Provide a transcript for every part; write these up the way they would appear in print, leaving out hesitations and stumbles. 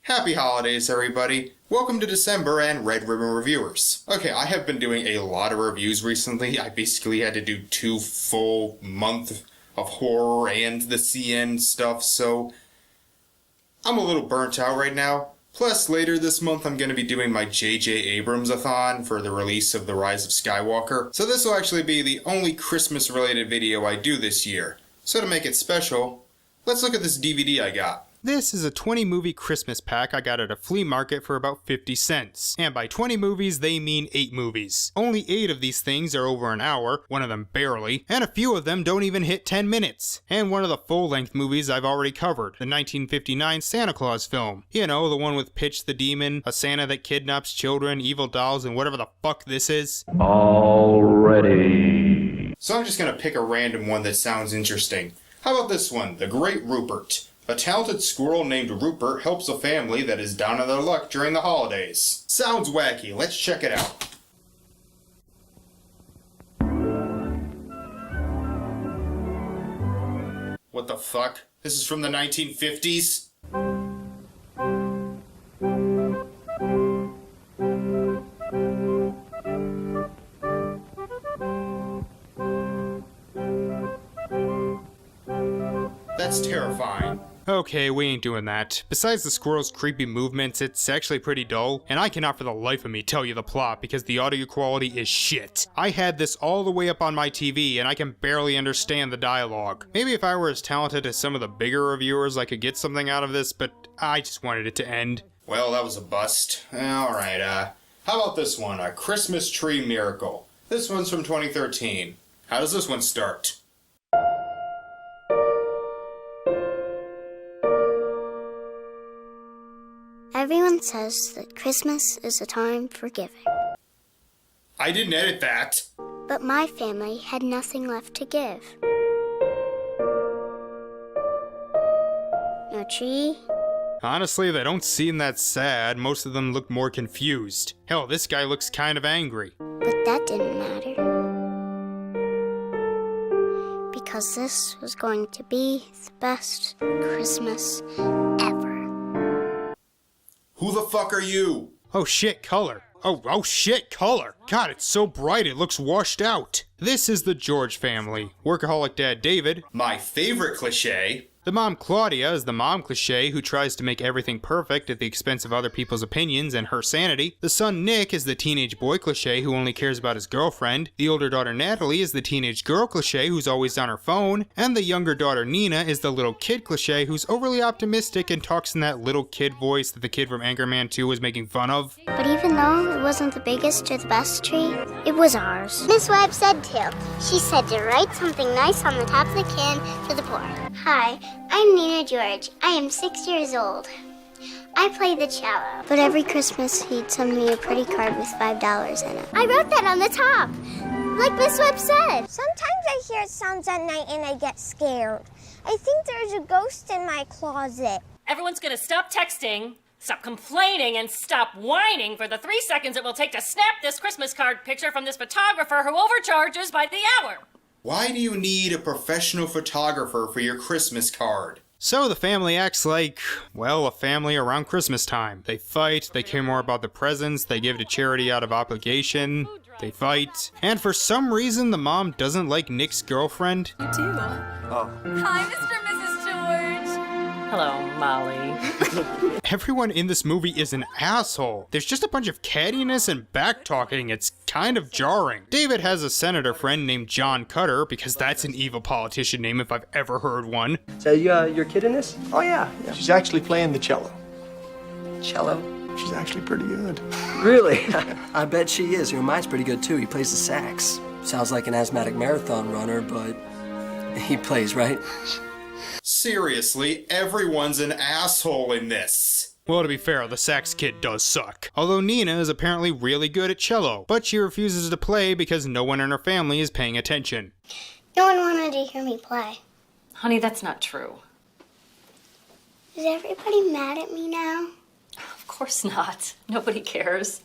Happy holidays, everybody. Welcome to December and Red Ribbon Reviewers. Okay, I have been doing a lot of reviews recently. I basically had to do 2 full months of horror and the CN stuff, so I'm a little burnt out right now. Plus, later this month I'm going to be doing my J.J. Abrams-a-thon for the release of The Rise of Skywalker. So this will actually be the only Christmas-related video I do this year. So to make it special, let's look at this DVD I got. This is a 20-movie Christmas pack I got at a flea market for about 50 cents. And by 20 movies, they mean 8 movies. Only 8 of these things are over an hour, one of them barely, and a few of them don't even hit 10 minutes. And one of the full-length movies I've already covered, the 1959 Santa Claus film. You know, the one with Pitch the Demon, a Santa that kidnaps children, evil dolls, and whatever the fuck this is. Already. So I'm just gonna pick a random one that sounds interesting. How about this one, The Great Rupert? A talented squirrel named Rupert helps a family that is down on their luck during the holidays. Sounds wacky, let's check it out. What the fuck? This is from the 1950s? That's terrifying. Okay, we ain't doing that. Besides the squirrel's creepy movements, it's actually pretty dull, and I cannot for the life of me tell you the plot because the audio quality is shit. I had this all the way up on my TV, and I can barely understand the dialogue. Maybe if I were as talented as some of the bigger reviewers, I could get something out of this, but I just wanted it to end. Well, that was a bust. Alright, how about this one? A Christmas Tree Miracle. This one's from 2013. How does this one start? Everyone says that Christmas is a time for giving. I didn't edit that. But my family had nothing left to give. No tree. Honestly, they don't seem that sad. Most of them look more confused. Hell, this guy looks kind of angry. But that didn't matter. Because this was going to be the best Christmas ever. Who the fuck are you? Oh shit, color. Oh shit, color. God, it's so bright it looks washed out. This is the George family. Workaholic dad David. My favorite cliche. The mom Claudia is the mom cliché who tries to make everything perfect at the expense of other people's opinions and her sanity. The son Nick is the teenage boy cliché who only cares about his girlfriend. The older daughter Natalie is the teenage girl cliché who's always on her phone. And the younger daughter Nina is the little kid cliché who's overly optimistic and talks in that little kid voice that the kid from Anchorman 2 was making fun of. But even though it wasn't the biggest or the best tree, it was ours. Miss Webb said to. She said to write something nice on the top of the can for the poor. Hi, I'm Nina George. I am 6 years old. I play the cello. But every Christmas he'd send me a pretty card with $5 in it. I wrote that on the top, like Miss Webb said. Sometimes I hear sounds at night and I get scared. I think there's a ghost in my closet. Everyone's gonna stop texting, stop complaining, and stop whining for the 3 seconds it will take to snap this Christmas card picture from this photographer who overcharges by the hour. Why do you need a professional photographer for your Christmas card? So the family acts like, well, a family around Christmas time. They fight, they care more about the presents, they give to charity out of obligation, they fight. And for some reason, the mom doesn't like Nick's girlfriend. You do? Oh. Hi, Mr. and Mrs. George. Hello, Molly. Everyone in this movie is an asshole. There's just a bunch of cattiness and back-talking. It's kind of jarring. David has a senator friend named John Cutter, because that's an evil politician name if I've ever heard one. So your kid in this? Oh, yeah. She's actually playing the cello. Cello? She's actually pretty good. Really? I bet she is. Mine's pretty good, too. He plays the sax. Sounds like an asthmatic marathon runner, but he plays, right? Seriously, everyone's an asshole in this. Well, to be fair, the sax kid does suck. Although Nina is apparently really good at cello, but she refuses to play because no one in her family is paying attention. No one wanted to hear me play. Honey, that's not true. Is everybody mad at me now? Of course not. Nobody cares.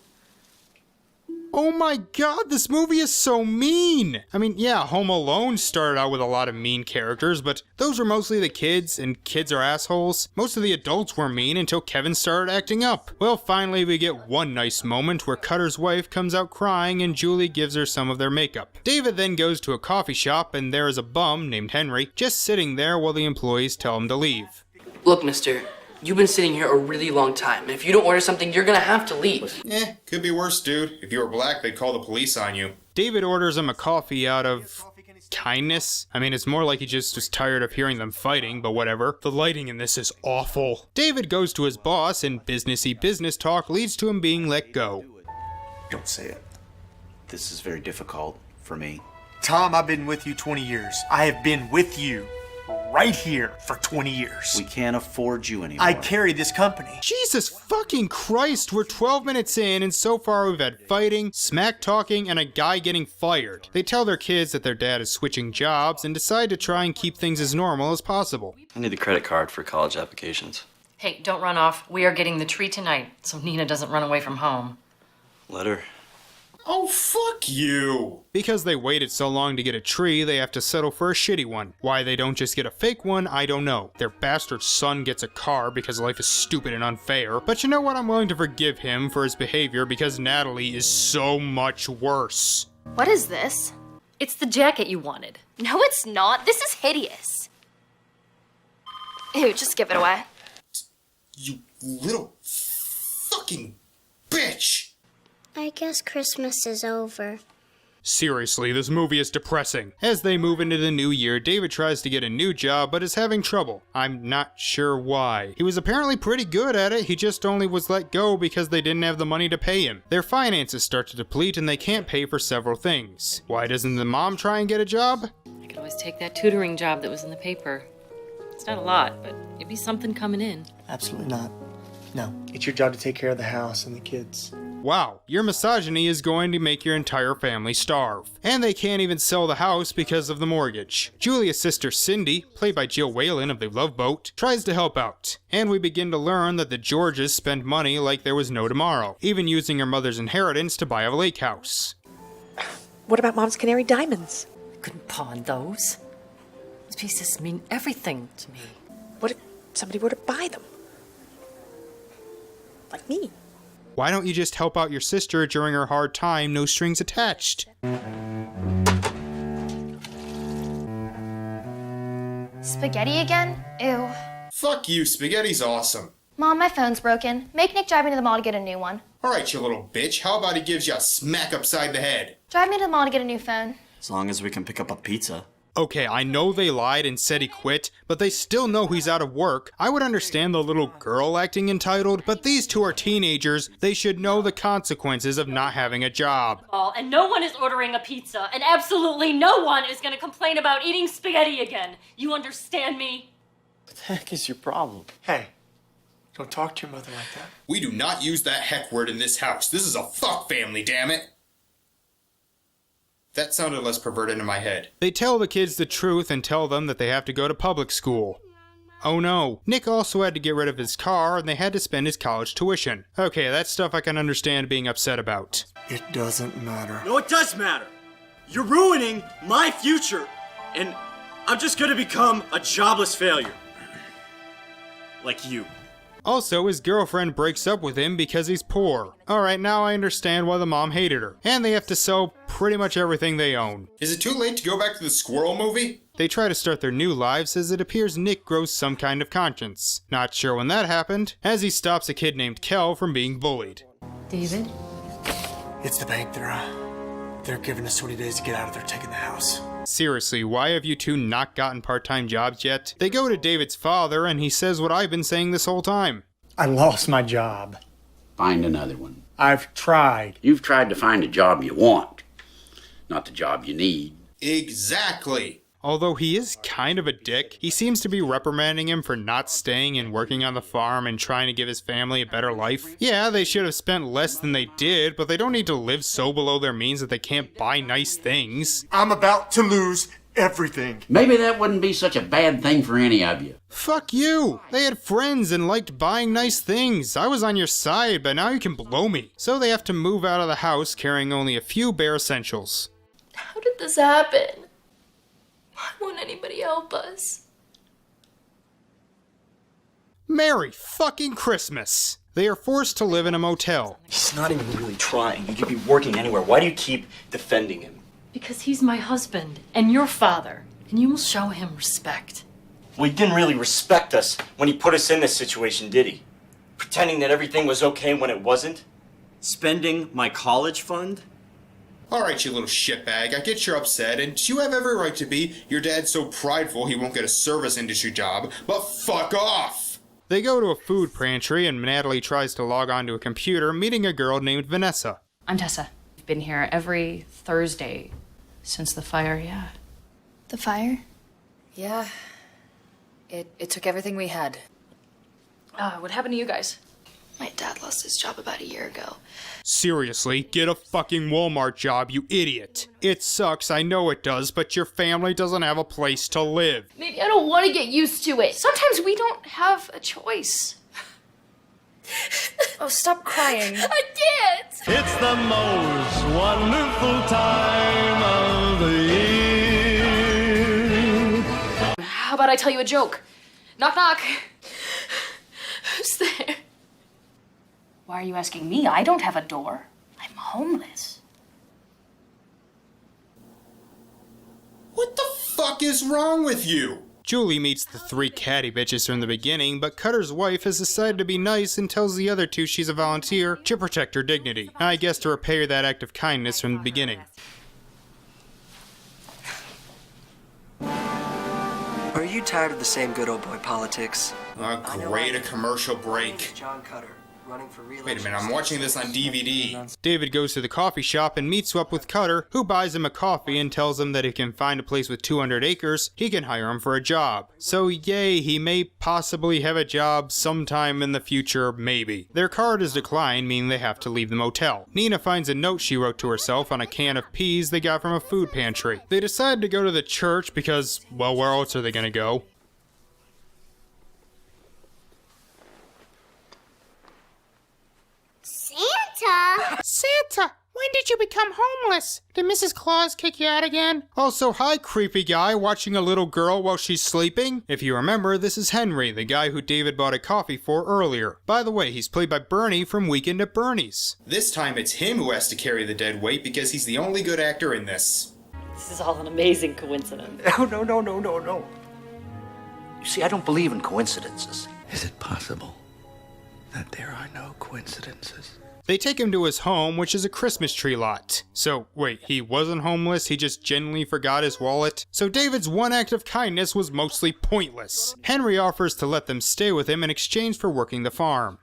Oh my god, this movie is so mean! I mean, yeah, Home Alone started out with a lot of mean characters, but those were mostly the kids, and kids are assholes. Most of the adults were mean until Kevin started acting up. Well, finally we get one nice moment where Cutter's wife comes out crying and Julie gives her some of their makeup. David then goes to a coffee shop and there is a bum named Henry just sitting there while the employees tell him to leave. Look, mister, you've been sitting here a really long time. If you don't order something, you're gonna have to leave. Could be worse, dude. If you were black, they'd call the police on you. David orders him a coffee out of kindness. I mean, it's more like he just was tired of hearing them fighting, but whatever. The lighting in this is awful. David goes to his boss, and businessy business talk leads to him being let go. Don't say it. This is very difficult for me. Tom, I've been with you 20 years. I have been with you right here for 20 years. We can't afford you anymore. I carry this company. Jesus fucking Christ, we're 12 minutes in, and so far we've had fighting, smack talking, and a guy getting fired. They tell their kids that their dad is switching jobs and decide to try and keep things as normal as possible. I need the credit card for college applications. Hey, don't run off. We are getting the tree tonight, so Nina doesn't run away from home. Letter. Oh, fuck you! Because they waited so long to get a tree, they have to settle for a shitty one. Why they don't just get a fake one, I don't know. Their bastard son gets a car because life is stupid and unfair. But you know what? I'm willing to forgive him for his behavior because Natalie is so much worse. What is this? It's the jacket you wanted. No, it's not. This is hideous. Ew, just give it away. You little fucking bitch! I guess Christmas is over. Seriously, this movie is depressing. As they move into the new year, David tries to get a new job, but is having trouble. I'm not sure why. He was apparently pretty good at it, he just only was let go because they didn't have the money to pay him. Their finances start to deplete and they can't pay for several things. Why doesn't the mom try and get a job? I could always take that tutoring job that was in the paper. It's not a lot, but it'd be something coming in. Absolutely not. No, it's your job to take care of the house and the kids. Wow, your misogyny is going to make your entire family starve. And they can't even sell the house because of the mortgage. Julia's sister Cindy, played by Jill Whalen of The Love Boat, tries to help out. And we begin to learn that the Georges spend money like there was no tomorrow, even using her mother's inheritance to buy a lake house. What about Mom's canary diamonds? I couldn't pawn those. Those pieces mean everything to me. What if somebody were to buy them? Like me. Why don't you just help out your sister during her hard time, no strings attached? Spaghetti again? Ew. Fuck you, spaghetti's awesome. Mom, my phone's broken. Make Nick drive me to the mall to get a new one. Alright, you little bitch, how about he gives you a smack upside the head? Drive me to the mall to get a new phone. As long as we can pick up a pizza. Okay, I know they lied and said he quit, but they still know he's out of work. I would understand the little girl acting entitled, but these two are teenagers. They should know the consequences of not having a job. And no one is ordering a pizza, and absolutely no one is going to complain about eating spaghetti again. You understand me? What the heck is your problem? Hey, don't talk to your mother like that. We do not use that heck word in this house. This is a fuck family, damn it. That sounded less perverted in my head. They tell the kids the truth and tell them that they have to go to public school. Oh no. Nick also had to get rid of his car and they had to spend his college tuition. Okay, that's stuff I can understand being upset about. It doesn't matter. No, it does matter. You're ruining my future, and I'm just gonna become a jobless failure. Like you. Also, his girlfriend breaks up with him because he's poor. Alright, now I understand why the mom hated her. And they have to sell pretty much everything they own. Is it too late to go back to the squirrel movie? They try to start their new lives as it appears Nick grows some kind of conscience. Not sure when that happened, as he stops a kid named Kel from being bullied. David? It's the bank. They're giving us 20 days to get out of there, taking the house. Seriously, why have you two not gotten part-time jobs yet? They go to David's father and he says what I've been saying this whole time. I lost my job. Find another one. I've tried. You've tried to find a job you want, not the job you need. Exactly. Although he is kind of a dick, he seems to be reprimanding him for not staying and working on the farm and trying to give his family a better life. Yeah, they should have spent less than they did, but they don't need to live so below their means that they can't buy nice things. I'm about to lose everything. Maybe that wouldn't be such a bad thing for any of you. Fuck you! They had friends and liked buying nice things. I was on your side, but now you can blow me. So they have to move out of the house carrying only a few bare essentials. How did this happen? Why won't anybody help us? Merry fucking Christmas! They are forced to live in a motel. He's not even really trying. He could be working anywhere. Why do you keep defending him? Because he's my husband and your father, and you will show him respect. Well, he didn't really respect us when he put us in this situation, did he? Pretending that everything was okay when it wasn't? Spending my college fund? Alright, you little shitbag, I get you're upset, and you have every right to be. Your dad's so prideful he won't get a service industry job, but fuck off! They go to a food pantry, and Natalie tries to log onto a computer, meeting a girl named Vanessa. I'm Tessa. I've been here every Thursday since the fire, yeah. The fire? Yeah. It took everything we had. What happened to you guys? My dad lost his job about a year ago. Seriously, get a fucking Walmart job, you idiot. It sucks, I know it does, but your family doesn't have a place to live. Maybe I don't want to get used to it. Sometimes we don't have a choice. Oh, stop crying. I can't! It's the most wonderful time of the year. How about I tell you a joke? Knock, knock. Who's there? Why are you asking me? I don't have a door. I'm homeless. What the fuck is wrong with you? Julie meets the three catty bitches from the beginning, but Cutter's wife has decided to be nice and tells the other two she's a volunteer to protect her dignity. I guess to repay that act of kindness from the beginning. Are you tired of the same good old boy politics? Great, a commercial break. John Cutter, running for re-election. Wait a minute, I'm watching this on DVD. David goes to the coffee shop and meets up with Cutter, who buys him a coffee and tells him that if he can find a place with 200 acres, he can hire him for a job. So yay, he may possibly have a job sometime in the future, maybe. Their card is declined, meaning they have to leave the motel. Nina finds a note she wrote to herself on a can of peas they got from a food pantry. They decide to go to the church because, well, where else are they gonna go? Santa? Santa, when did you become homeless? Did Mrs. Claus kick you out again? Also, hi, creepy guy watching a little girl while she's sleeping. If you remember, this is Henry, the guy who David bought a coffee for earlier. By the way, he's played by Bernie from Weekend at Bernie's. This time it's him who has to carry the dead weight because he's the only good actor in this. This is all an amazing coincidence. No. You see, I don't believe in coincidences. Is it possible that there are no coincidences? They take him to his home, which is a Christmas tree lot. So, wait, he wasn't homeless, he just genuinely forgot his wallet? So David's one act of kindness was mostly pointless. Henry offers to let them stay with him in exchange for working the farm.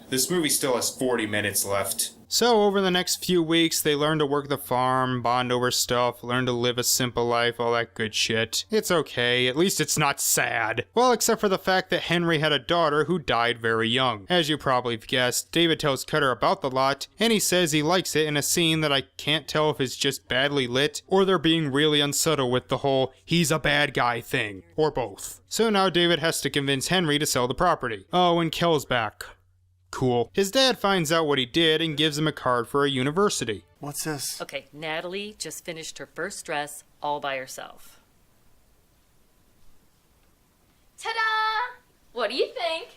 This movie still has 40 minutes left. So over the next few weeks, they learn to work the farm, bond over stuff, learn to live a simple life, all that good shit. It's okay, at least it's not sad. Well, except for the fact that Henry had a daughter who died very young. As you probably have guessed, David tells Cutter about the lot, and he says he likes it in a scene that I can't tell if it's just badly lit, or they're being really unsubtle with the whole, he's a bad guy thing, or both. So now David has to convince Henry to sell the property. Oh, and Kel's back. Cool. His dad finds out what he did and gives him a card for a university. What's this? Okay, Natalie just finished her first dress all by herself. Ta-da! What do you think?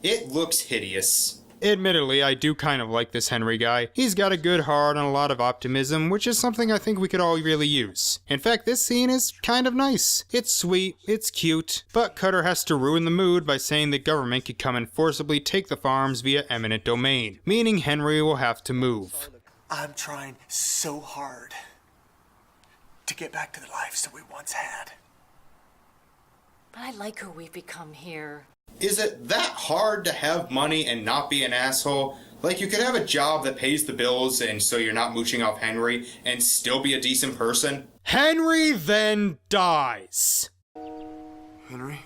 It looks hideous. Admittedly, I do kind of like this Henry guy. He's got a good heart and a lot of optimism, which is something I think we could all really use. In fact, this scene is kind of nice. It's sweet, it's cute, but Cutter has to ruin the mood by saying the government could come and forcibly take the farms via eminent domain, meaning Henry will have to move. I'm trying so hard to get back to the lives that we once had. But I like who we've become here. Is it that hard to have money and not be an asshole? Like, you could have a job that pays the bills and so you're not mooching off Henry and still be a decent person? Henry then dies. Henry?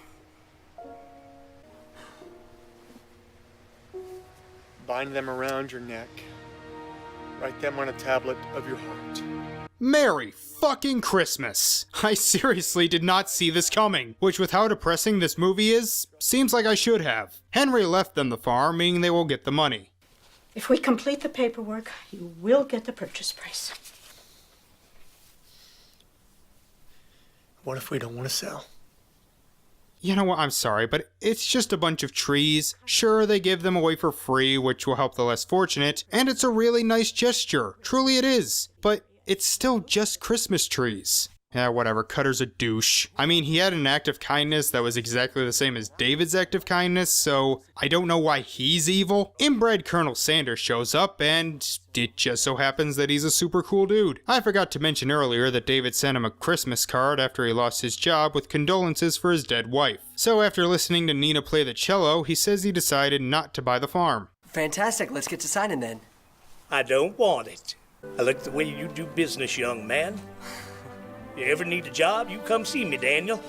Bind them around your neck. Write them on a tablet of your heart. Merry fucking Christmas! I seriously did not see this coming, which with how depressing this movie is, seems like I should have. Henry left them the farm, meaning they will get the money. If we complete the paperwork, you will get the purchase price. What if we don't want to sell? You know what, I'm sorry, but it's just a bunch of trees. Sure, they give them away for free, which will help the less fortunate, and it's a really nice gesture. Truly it is. But it's still just Christmas trees. Yeah, whatever, Cutter's a douche. I mean, he had an act of kindness that was exactly the same as David's act of kindness, so I don't know why he's evil. Inbred Colonel Sanders shows up, and it just so happens that he's a super cool dude. I forgot to mention earlier that David sent him a Christmas card after he lost his job with condolences for his dead wife. So after listening to Nina play the cello, he says he decided not to buy the farm. Fantastic, let's get to signing then. I don't want it. I like the way you do business, young man. You ever need a job, you come see me, Daniel.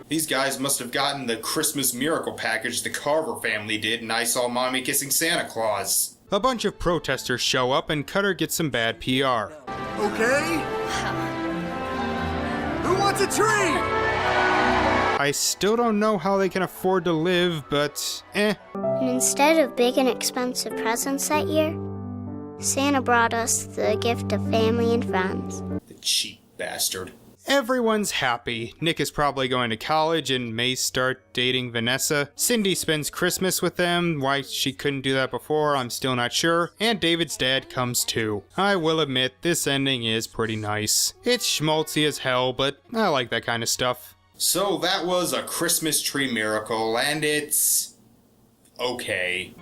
These guys must have gotten the Christmas miracle package the Carver family did, and I saw Mommy kissing Santa Claus. A bunch of protesters show up, and Cutter gets some bad PR. Okay? Who wants a tree? I still don't know how they can afford to live, but And instead of big and expensive presents that year, Santa brought us the gift of family and friends. The cheap bastard. Everyone's happy. Nick is probably going to college and may start dating Vanessa. Cindy spends Christmas with them. Why she couldn't do that before, I'm still not sure. And David's dad comes too. I will admit, this ending is pretty nice. It's schmaltzy as hell, but I like that kind of stuff. So that was A Christmas Tree Miracle, and it's okay.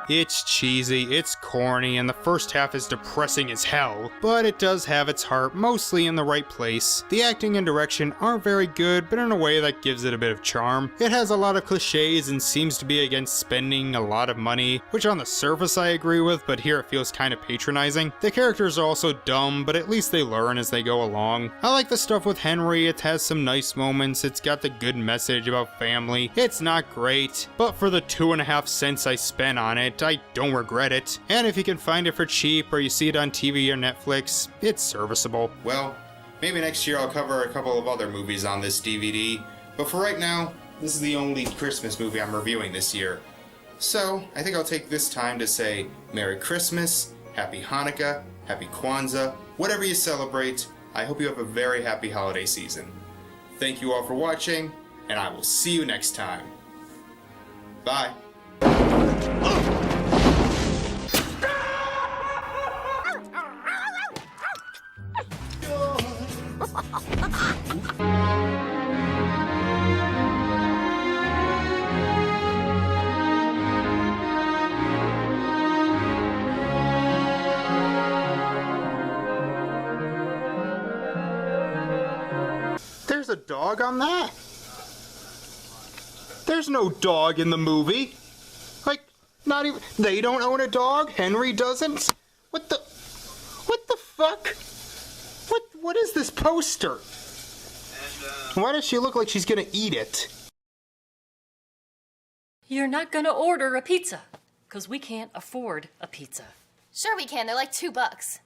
It's cheesy, it's corny, and the first half is depressing as hell, but it does have its heart mostly in the right place. The acting and direction aren't very good, but in a way that gives it a bit of charm. It has a lot of cliches and seems to be against spending a lot of money, which on the surface I agree with, but here it feels kind of patronizing. The characters are also dumb, but at least they learn as they go along. I like the stuff with Henry, it has some nice moments, it's got the good message about family. It's not great, but for the 2.5 cents I spent on it, I don't regret it. And if you can find it for cheap or you see it on TV or Netflix, it's serviceable. Well, maybe next year I'll cover a couple of other movies on this DVD, but for right now, this is the only Christmas movie I'm reviewing this year. So, I think I'll take this time to say Merry Christmas, Happy Hanukkah, Happy Kwanzaa, whatever you celebrate, I hope you have a very happy holiday season. Thank you all for watching, and I will see you next time. Bye. There's a dog on that? There's no dog in the movie. Like, not even... They don't own a dog? Henry doesn't? What the fuck? What is this poster? Why does she look like she's gonna eat it? You're not gonna order a pizza, 'cause we can't afford a pizza. Sure we can, they're like $2.